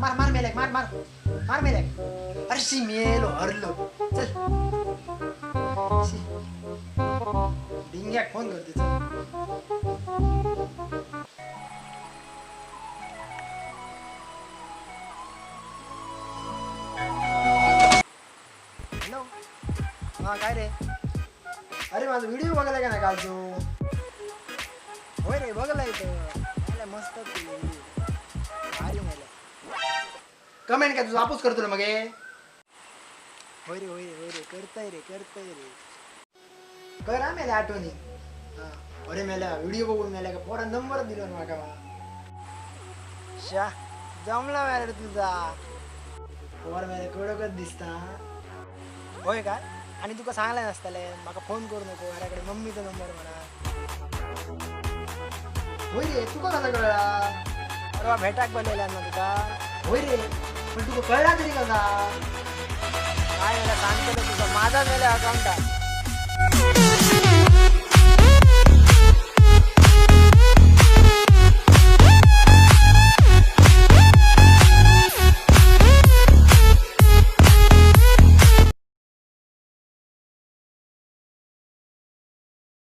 मार मार मेलेक मार मार मार मेलेक अरे शी मेलो हरलो चल शी. डिंग्याक फोन करते चल. हॅलो हा काय रे अरे माझा व्हिडिओ बघायला का नाही काल तू होय रे बघायला येतं मला मस्त भारी मला कमेंट काय तुझं आपूस करतो ना मग हे. होय रे करताय रे कर हा मेल्या आठवणी. हा अरे मेल्या व्हिडिओ बघून मेल्या का पोरा नंबर दिलो ना माका शा जमला मेल्या रे तुझा पोर मेल्या कडकच दिसता. होय काय आणि तुका सांगला नसताले माका फोन करू नको माझ्याकडे मम्मीचा नंबर म्हणा. होय रे तुका कसा कळला अरे भेटाक बनलेला ना तुका. होय रे पण तुका कळला तरी कसा काय मला सांगतो तुझा माझा मेल्या अकाउंट